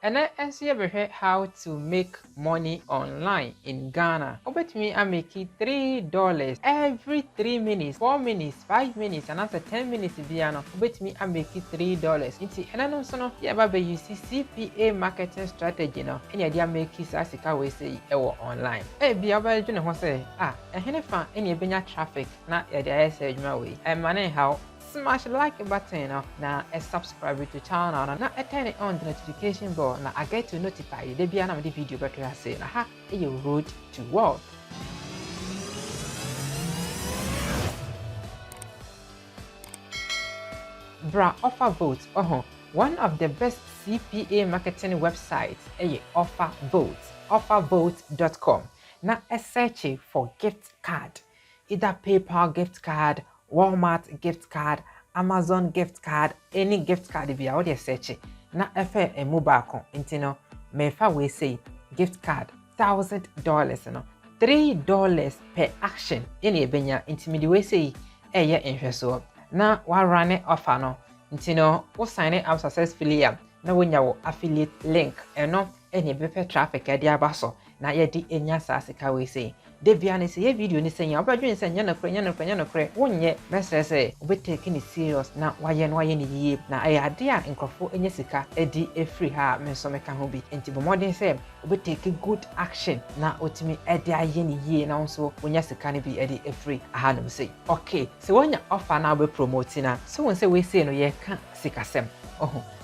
And I see how to make money online in Ghana. Obet me I make it $3 every 3 minutes, 4 minutes, 5 minutes, and after 10 minutes biano. Obet me I make it $3. Inti and I know so no yeah baby you see CPA marketing strategy no and ya make it as we say online. Be about you know say and henefa any benya traffic na ya say way. And money how smash the like button now and subscribe to the channel now and turn on the notification bell now I get to notify you the video better I say now you road to wealth. Bra offer vote one of the best CPA marketing websites offervote.com. Now a search for gift card, either PayPal gift card, Walmart gift card, Amazon gift card, any gift card if you are search na efe a mobile con intino me fa we say gift card $1,000 no $3 per action any benya intimidi we say nhweso na wa run offer no intino wo sign up successfully na wonya wo affiliate link eno any bepe traffic e dia baso na ye di enya sasika we say Deviane say ye video ni senya obadwen say nya no kre wonye mesese obetake ni serious na waye ni yie na ayade a nkrofo enya sika edi efree ha menso meka ho bi enti bo modern say obetake good action na otimi edi aye ni yie na nso wonya sika ni bi edi efree aha no say okay so wonya offer na be promote na so won say we say no ye ka sikasem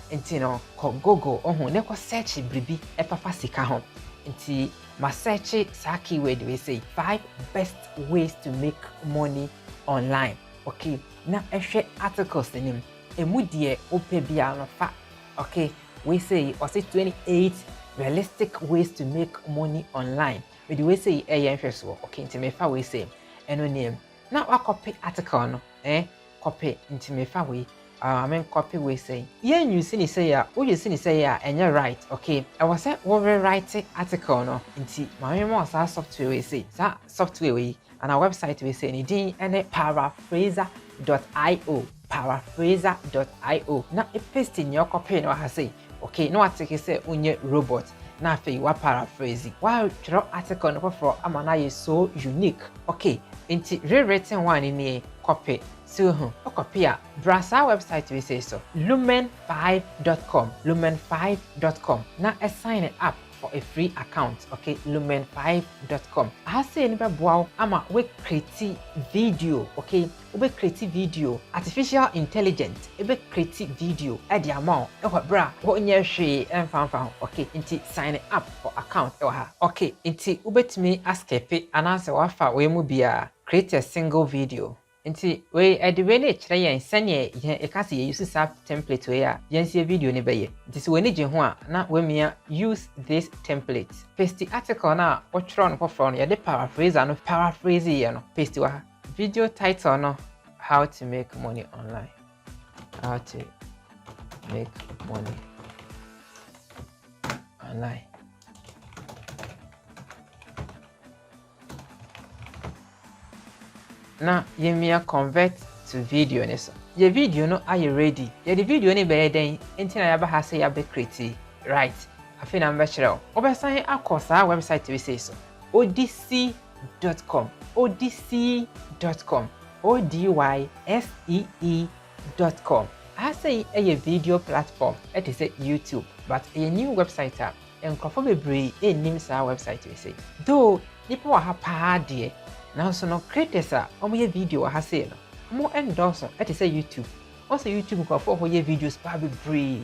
enti no ko google ne ko search bribi e papa sika ho enti ma search sa keyword we say 5 best ways to make money online. Okay, na ehwe articles nim emudie ope bia no fa. Okay, we say or say 28 realistic ways to make money online. We say ehwe so. Okay, nti me fa we say eno name. Na wa copy article no copy nti me fa we copy we say yen you see ni say ya o you see ni say ya enye right. Okay, I was say we write article no nti ma mo sa software we say sa software we and our website we say ni din ene paraphraser.io na e paste in your copy no ha say okay no article say unye robot na fe wa paraphrase while draw article no for amana is so unique. Okay, nti rewritten one ni copy so copy a browser website we say so lumen5.com na sign up for a free account. Okay, lumen5.com I say ni be boa ama we create video. Okay, we create video artificial intelligence e be create video e di amount e ho bra wo nye hwe emfanfa. Okay, nti sign up for account e ha. Okay, nti ubetimi askepe anase wafa we mu bia create a single video. Nti we ediwe na kire yen sene e ka se use sap template we a yen se video ne beye. Nti se we ne je ho a na we mia use this template. Paste article na o tro no for no ye de paraphrase no paraphrase ye no paste wa. Video title no how to make money online. How to make money online. Now you convert to video ne so. Your video no are you ready? Your video ne be den enti na ya ba ha say ya be create right. Afi na mba kire o. Obesan akọ sa website we say so. odysee.com odysee.com. I say a video platform it is a YouTube but a new website app and conformably a name sa website we say. Though people are pa de now so no creators are omo video ha say no mo endorse it is a YouTube also YouTube go for your videos probably free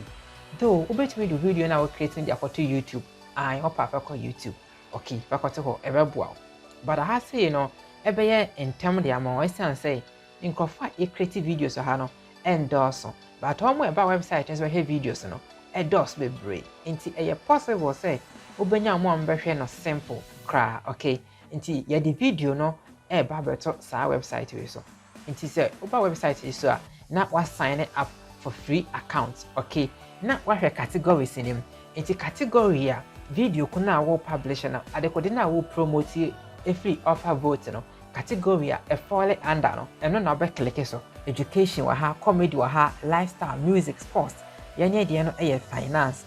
though obetimi do video na we creating the for YouTube I hope I for YouTube. Okay back to ho ebeboa but I say no ebeye entem de am o say in e creative videos ha no endorse but omo eba website is we have videos no endorse be brave nti e possible say obenya mo ambehwe no simple kra. Okay, nti ya the video no ba beto sa website we so nti say oba website is so na wa sign up for free account. Okay, na wa hwe categories in him nti category a video kuna wo publish na adekode na wo promote a free offer vote no category a fall under no eno na be click so education wa ha, comedy wa ha, lifestyle, music, sports yenye de no finance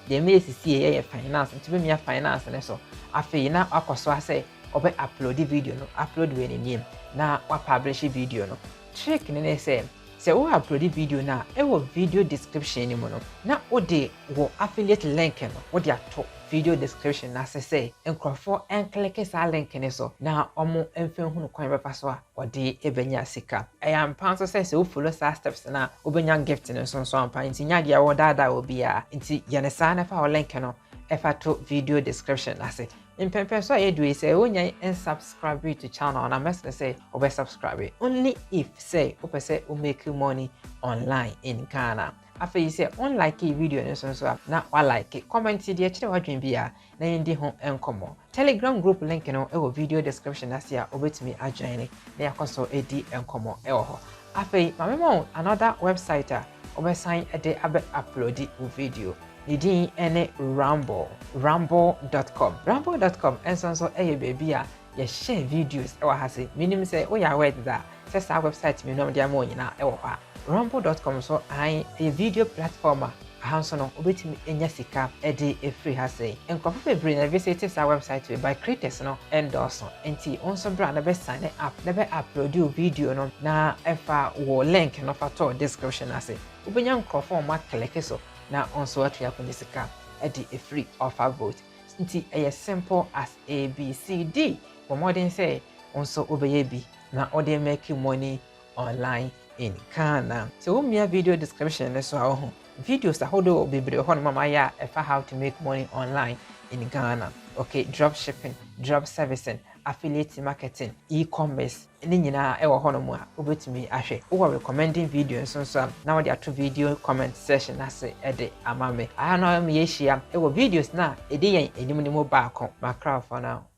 the MACC finance, and to be finance and so. I feel now I say, obe upload the video no, upload when in name. Now I publish video no. Trick in say. Say we upload the video now, it will video description anymore. Now what they will affiliate link no, what they top video description as I say, and for and click a link in so. Now omo enfin hunu kwan bepa so a odi ebenya sika. I am panso say so follow sa steps na obenya gift in so ampa nti nya dia wo dada obi a nti yanesa na fa link no efa to video description as it. In Pempe, so I do say, only and subscribe to channel, and I must say, over subscribe only if say, say, make you money online in Ghana. After you say, unlike a video, and so now I like it. Comment the actual what dream be a name the home and come on. Telegram group link in our video description as here over to me. I join it. They are also AD and come on. After my mom, another website, over sign a day upload it video. Nidin ene ramble.com and so baby ya share videos ewa hase minim say we are aware that says our website me no dia mo nyina ewa ha ramble.com so a video platform hanso no obetimi enya sika ede free hase enkwafo bebre na visit our website by creators no endorse enti onso bra na be sign up na be upload video no na efa wo link no fa to description hase obenya nkrofo ma click so now also what we happen is a free offer vote. It's as simple as ABCD. For more than say also obey B. Now all they make you money online in Ghana. So me a video description so how videos that hold will be how to make money online in Ghana. Okay, drop shipping, drop servicing, affiliate marketing, e-commerce. Nina ewa hono mu a obetumi ahwe wo recommending video so now they are to video comment session as ede amame I know me yeshia ewa videos na ede yen enimnimo baako ma crowd for now.